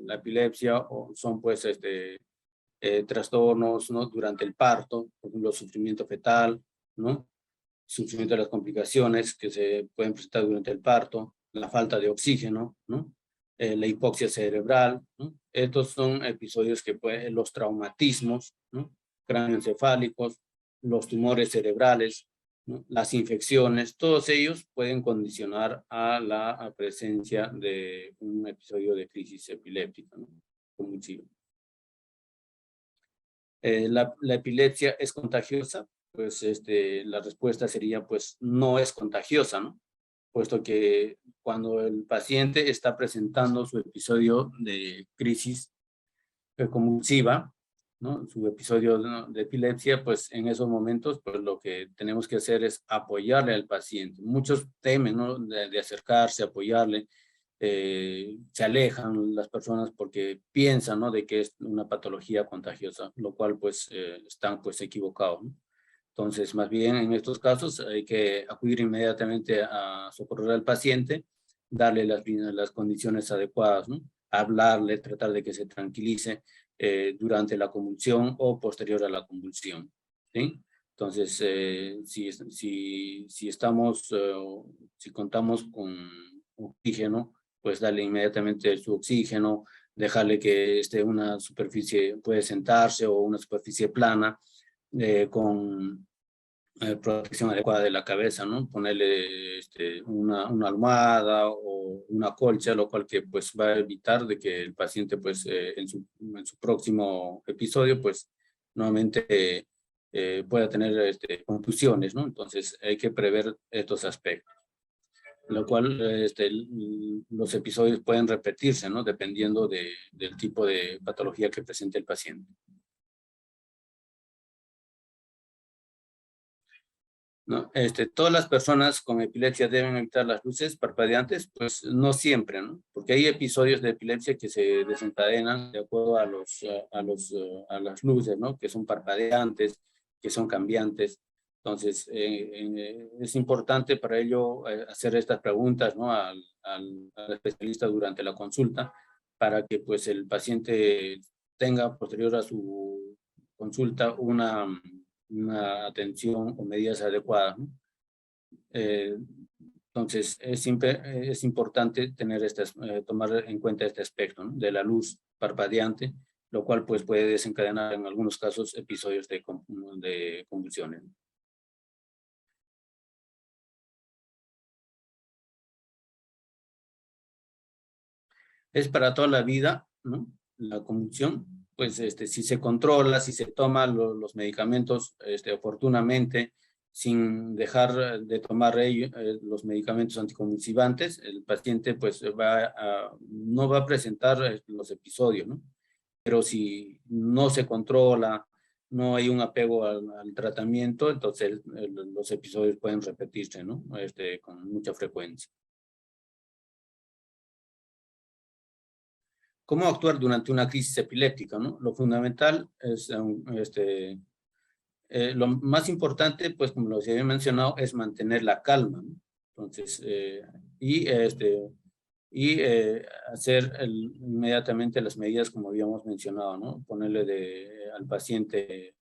la epilepsia, o son pues trastornos, ¿no?, durante el parto, por ejemplo, sufrimiento fetal, ¿no?, sufrimiento de las complicaciones que se pueden presentar durante el parto, la falta de oxígeno, ¿no?, la hipoxia cerebral, ¿no? Estos son episodios que los traumatismos, ¿no?, cráneoencefálicos, los tumores cerebrales, ¿no?, las infecciones, todos ellos pueden condicionar a la presencia de un episodio de crisis epiléptica, ¿no?, convulsiva. La epilepsia es contagiosa, pues la respuesta sería pues no es contagiosa, ¿no? puesto que cuando el paciente está presentando su episodio de crisis convulsiva, ¿no? Su episodio de epilepsia, pues en esos momentos, pues lo que tenemos que hacer es apoyarle al paciente. Muchos temen, ¿no? de acercarse, apoyarle, se alejan las personas porque piensan, ¿no? De que es una patología contagiosa, lo cual pues están pues equivocados, ¿no? Entonces, más bien en estos casos hay que acudir inmediatamente a socorrer al paciente, darle las condiciones adecuadas, ¿no? Hablarle, tratar de que se tranquilice durante la convulsión o posterior a la convulsión, ¿sí? Entonces, si contamos con oxígeno, pues darle inmediatamente su oxígeno, dejarle que esté una superficie, puede sentarse o una superficie plana, con protección adecuada de la cabeza, ¿no? Ponerle una almohada o una colcha, lo cual que pues va a evitar de que el paciente pues en su próximo episodio pues nuevamente pueda tener contusiones, ¿no? Entonces hay que prever estos aspectos, lo cual los episodios pueden repetirse, ¿no? Dependiendo del tipo de patología que presente el paciente. ¿No? Todas las personas con epilepsia deben evitar las luces parpadeantes, pues no siempre, ¿no? Porque hay episodios de epilepsia que se desencadenan de acuerdo a las luces, ¿no? Que son parpadeantes, que son cambiantes. Entonces, es importante para ello hacer estas preguntas, ¿no? Al especialista durante la consulta para que pues el paciente tenga posterior a su consulta una atención o medidas adecuadas, ¿no? Entonces, es importante tener tomar en cuenta este aspecto, ¿no? De la luz parpadeante, lo cual pues puede desencadenar en algunos casos episodios de convulsiones. Es para toda la vida, ¿no? La convulsión, pues si se controla, si se toman los medicamentos oportunamente, sin dejar de tomar los medicamentos anticonvulsivantes, el paciente pues no va a presentar los episodios, ¿no? Pero si no se controla, no hay un apego al tratamiento, entonces los episodios pueden repetirse, ¿no? Con mucha frecuencia. ¿Cómo actuar durante una crisis epiléptica, ¿no? Lo fundamental es, lo más importante, pues como los había mencionado, es mantener la calma, ¿no? Entonces, hacer inmediatamente las medidas como habíamos mencionado, ¿no? Ponerle al paciente,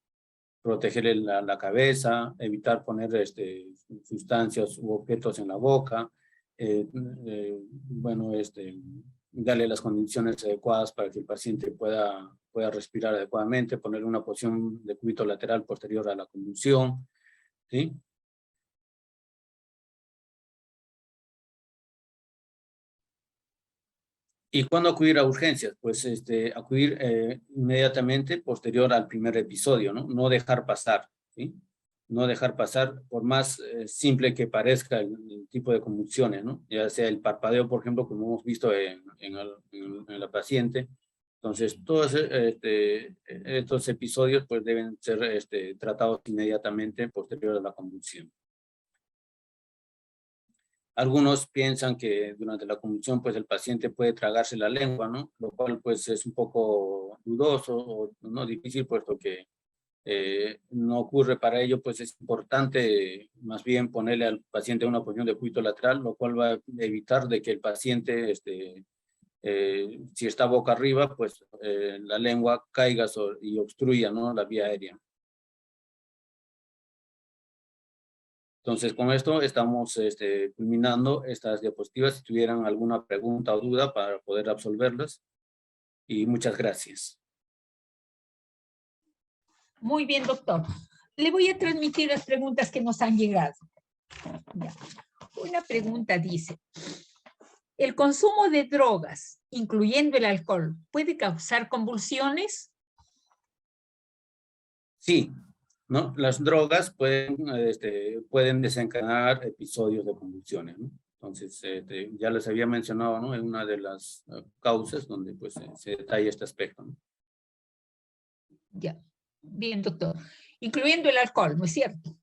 protegerle la cabeza, evitar poner sustancias u objetos en la boca, bueno, darle las condiciones adecuadas para que el paciente pueda respirar adecuadamente, poner una posición de cúbito lateral posterior a la convulsión, ¿sí? ¿Y cuándo acudir a urgencias? Pues acudir inmediatamente posterior al primer episodio, ¿no? No dejar pasar, ¿sí? No dejar pasar, por más simple que parezca el tipo de convulsiones, ¿no? Ya sea el parpadeo, por ejemplo, como hemos visto en la paciente. Entonces, todos estos episodios pues deben ser tratados inmediatamente posterior a la convulsión. Algunos piensan que durante la convulsión, pues el paciente puede tragarse la lengua, ¿no? Lo cual, pues, es un poco dudoso o no difícil, puesto que no ocurre para ello, pues es importante más bien ponerle al paciente una posición de cúbito lateral, lo cual va a evitar de que el paciente, si está boca arriba, pues la lengua caiga y obstruya, ¿no? La vía aérea. Entonces, con esto estamos culminando estas diapositivas. Si tuvieran alguna pregunta o duda para poder absolverlas. Y muchas gracias. Muy bien, doctor. Le voy a transmitir las preguntas que nos han llegado. Ya. Una pregunta dice, ¿el consumo de drogas, incluyendo el alcohol, puede causar convulsiones? Sí, ¿no? Las drogas pueden desencadenar episodios de convulsiones, ¿no? Entonces, ya les había mencionado, ¿no? En una de las causas donde pues se detalla este aspecto, ¿no? Ya, bien, doctor. Incluyendo el alcohol, ¿no es cierto?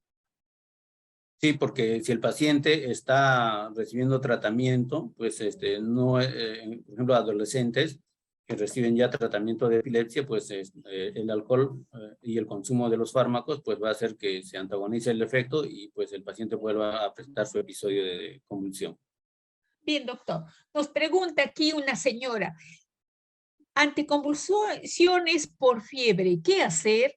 Sí, porque si el paciente está recibiendo tratamiento, pues no, por ejemplo, adolescentes que reciben ya tratamiento de epilepsia, pues el alcohol y el consumo de los fármacos, pues va a hacer que se antagonice el efecto y pues el paciente vuelva a presentar su episodio de convulsión. Bien, doctor. Nos pregunta aquí una señora, ante convulsiones por fiebre, ¿qué hacer?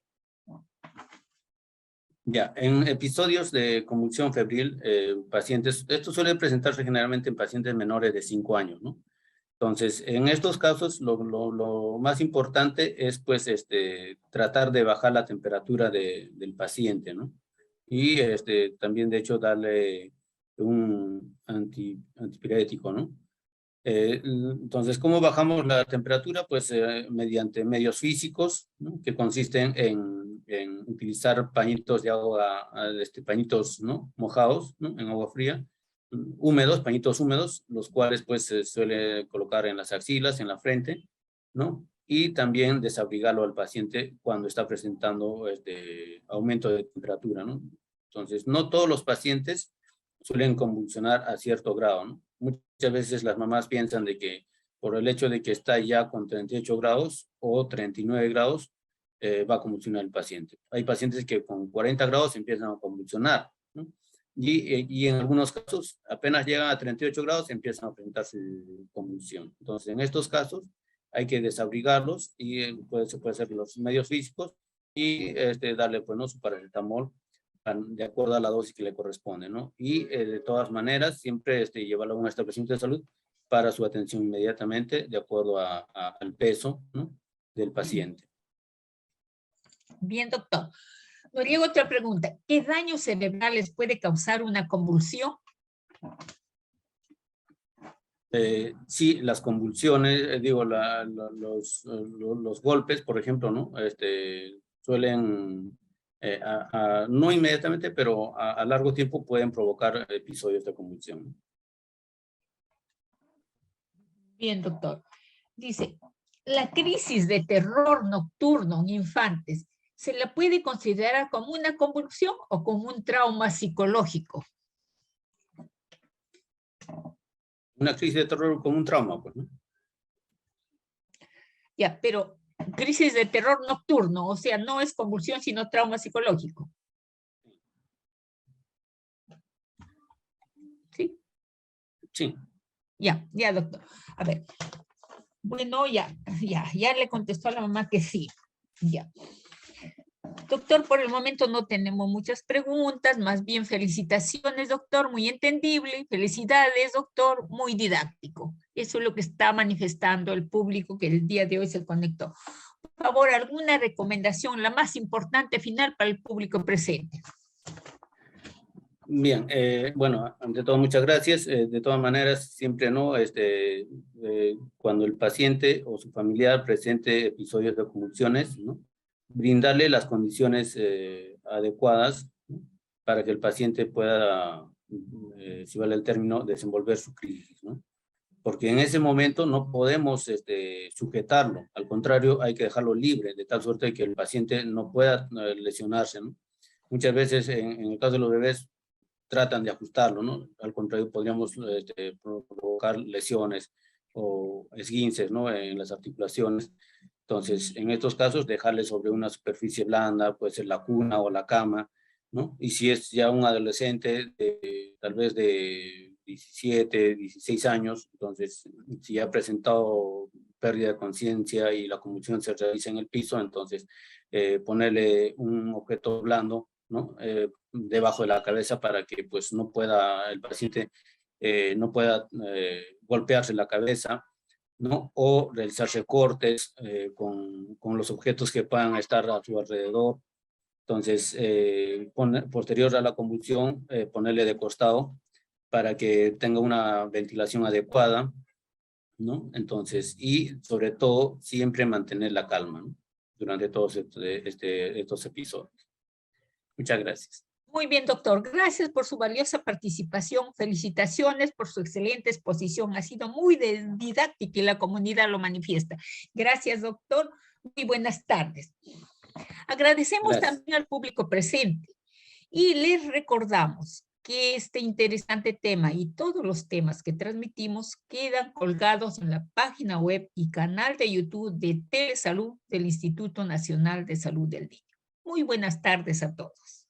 Ya, en episodios de convulsión febril, pacientes, esto suele presentarse generalmente en pacientes menores de 5 años, ¿no? Entonces, en estos casos, lo más importante es, pues, tratar de bajar la temperatura del paciente, ¿no? Y también, de hecho, darle un antipirético, ¿no? Entonces, ¿cómo bajamos la temperatura? Pues mediante medios físicos, ¿no? Que consisten en utilizar pañitos de agua, pañitos, ¿no? Mojados, ¿no? En agua fría, húmedos, pañitos húmedos, los cuales pues se suele colocar en las axilas, en la frente, ¿no? Y también desabrigarlo al paciente cuando está presentando aumento de temperatura, ¿no? Entonces, no todos los pacientes suelen convulsionar a cierto grado, ¿no? Muchas veces las mamás piensan de que por el hecho de que está ya con 38 grados o 39 grados, va a convulsionar el paciente. Hay pacientes que con 40 grados empiezan a convulsionar, ¿no? Y en algunos casos, apenas llegan a 38 grados, empiezan a presentar su convulsión. Entonces, en estos casos, hay que desabrigarlos y se puede hacer los medios físicos y darle, pues, ¿no? Su paracetamol de acuerdo a la dosis que le corresponde, ¿no? Y de todas maneras, siempre llevarlo a un establecimiento de salud para su atención inmediatamente, de acuerdo al peso, ¿no? Del paciente. Bien, doctor. Nos llega otra pregunta. ¿Qué daños cerebrales puede causar una convulsión? Sí, las convulsiones, los golpes, por ejemplo, ¿no? Suelen, no inmediatamente, pero a largo tiempo pueden provocar episodios de convulsión. Bien, doctor. Dice, la crisis de terror nocturno en infantes, ¿se la puede considerar como una convulsión o como un trauma psicológico? Una crisis de terror como un trauma, pues, ¿no? Ya, pero crisis de terror nocturno, o sea, no es convulsión, sino trauma psicológico. ¿Sí? Sí. Ya, doctor. A ver. Bueno, ya le contestó a la mamá que sí. Ya. Doctor, por el momento no tenemos muchas preguntas, más bien felicitaciones, doctor, muy entendible. Felicidades, doctor, muy didáctico. Eso es lo que está manifestando el público que el día de hoy se conectó. Por favor, alguna recomendación, la más importante final para el público presente. Bien, bueno, ante todo muchas gracias. De todas maneras, siempre no, cuando el paciente o su familiar presente episodios de convulsiones, ¿no? Brindarle las condiciones adecuadas, ¿no? Para que el paciente pueda, si vale el término, desenvolver su crisis, ¿no? Porque en ese momento no podemos sujetarlo, al contrario, hay que dejarlo libre, de tal suerte que el paciente no pueda lesionarse, ¿no? Muchas veces, en el caso de los bebés, tratan de ajustarlo, ¿no? Al contrario, podríamos provocar lesiones o esguinces, ¿no? En las articulaciones. Entonces, en estos casos, dejarle sobre una superficie blanda, puede ser la cuna o la cama, ¿no? Y si es ya un adolescente, tal vez de 17, 16 años, entonces, si ha presentado pérdida de conciencia y la convulsión se realiza en el piso, entonces, ponerle un objeto blando, ¿no? Debajo de la cabeza para que pues no pueda el paciente no pueda golpearse la cabeza, ¿no? O realizarse cortes con los objetos que puedan estar a su alrededor. Entonces, posterior a la convulsión, ponerle de costado para que tenga una ventilación adecuada, ¿no? Entonces, y sobre todo, siempre mantener la calma, ¿no? Durante todos estos episodios. Muchas gracias. Muy bien, doctor. Gracias por su valiosa participación. Felicitaciones por su excelente exposición. Ha sido muy didáctica y la comunidad lo manifiesta. Gracias, doctor. Muy buenas tardes. Agradecemos Gracias. también al público presente y les recordamos que este interesante tema y todos los temas que transmitimos quedan colgados en la página web y canal de YouTube de Telesalud del Instituto Nacional de Salud del Niño. Muy buenas tardes a todos.